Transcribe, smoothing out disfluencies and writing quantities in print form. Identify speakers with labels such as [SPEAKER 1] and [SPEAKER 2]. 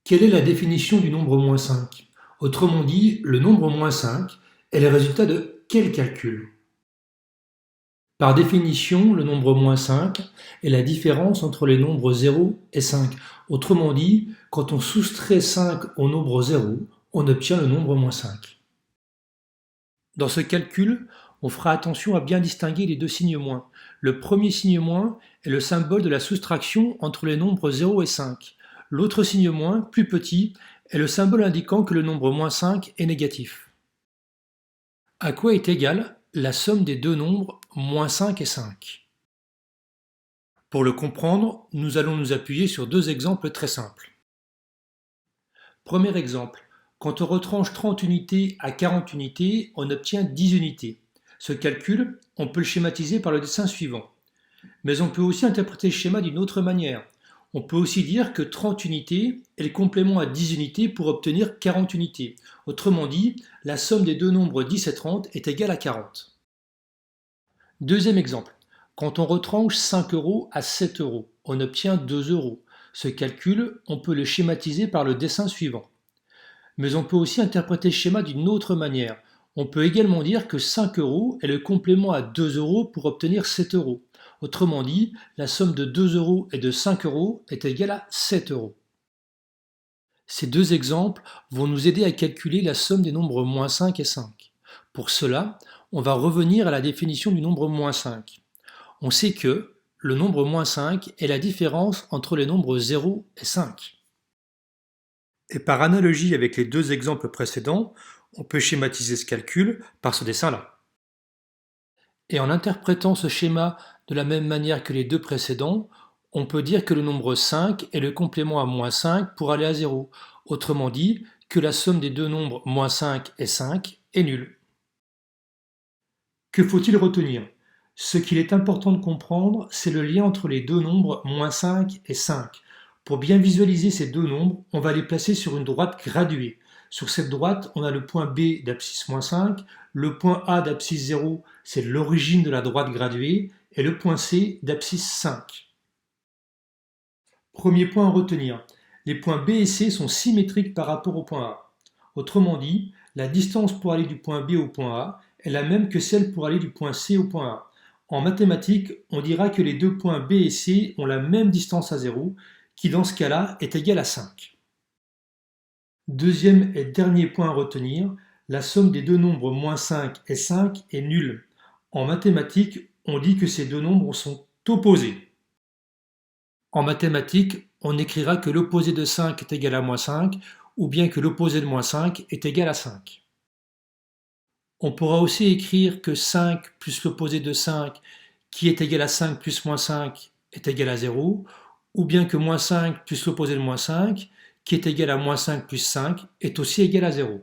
[SPEAKER 1] Quelle est la définition du nombre moins 5? Autrement dit, le nombre moins 5 est le résultat de quel calcul? Par définition, le nombre moins 5 est la différence entre les nombres 0 et 5. Autrement dit, quand on soustrait 5 au nombre 0, on obtient le nombre moins 5. Dans ce calcul, on fera attention à bien distinguer les deux signes moins. Le premier signe moins est le symbole de la soustraction entre les nombres 0 et 5. L'autre signe moins, plus petit, est le symbole indiquant que le nombre moins 5 est négatif. À quoi est égale la somme des deux nombres moins 5 et 5? Pour le comprendre, nous allons nous appuyer sur deux exemples très simples. Premier exemple, quand on retranche 30 unités à 40 unités, on obtient 10 unités. Ce calcul, on peut le schématiser par le dessin suivant. Mais on peut aussi interpréter le schéma d'une autre manière. On peut aussi dire que 30 unités est le complément à 10 unités pour obtenir 40 unités. Autrement dit, la somme des deux nombres 10 et 30 est égale à 40. Deuxième exemple, quand on retranche 5 euros à 7 euros, on obtient 2 euros. Ce calcul, on peut le schématiser par le dessin suivant. Mais on peut aussi interpréter le schéma d'une autre manière. On peut également dire que 5 euros est le complément à 2 euros pour obtenir 7 euros. Autrement dit, la somme de 2 euros et de 5 euros est égale à 7 euros. Ces deux exemples vont nous aider à calculer la somme des nombres moins 5 et 5. Pour cela, on va revenir à la définition du nombre moins 5. On sait que le nombre moins 5 est la différence entre les nombres 0 et 5. Et par analogie avec les deux exemples précédents, on peut schématiser ce calcul par ce dessin-là. Et en interprétant ce schéma de la même manière que les deux précédents, on peut dire que le nombre 5 est le complément à moins 5 pour aller à 0. Autrement dit, que la somme des deux nombres moins 5 et 5 est nulle. Que faut-il retenir? Ce qu'il est important de comprendre, c'est le lien entre les deux nombres moins 5 et 5. Pour bien visualiser ces deux nombres, on va les placer sur une droite graduée. Sur cette droite, on a le point B d'abscisse moins 5, le point A d'abscisse 0, c'est l'origine de la droite graduée, et le point C d'abscisse 5. Premier point à retenir, les points B et C sont symétriques par rapport au point A. Autrement dit, la distance pour aller du point B au point A est la même que celle pour aller du point C au point A. En mathématiques, on dira que les deux points B et C ont la même distance à 0, qui dans ce cas-là est égale à 5. Deuxième et dernier point à retenir, la somme des deux nombres moins 5 et 5 est nulle. En mathématiques, on dit que ces deux nombres sont opposés. En mathématiques, on écrira que l'opposé de 5 est égal à moins 5, ou bien que l'opposé de moins 5 est égal à 5. On pourra aussi écrire que 5 plus l'opposé de 5, qui est égal à 5 plus moins 5, est égal à 0, ou bien que moins 5 plus l'opposé de moins 5, qui est égal à moins 5 plus 5, est aussi égal à 0.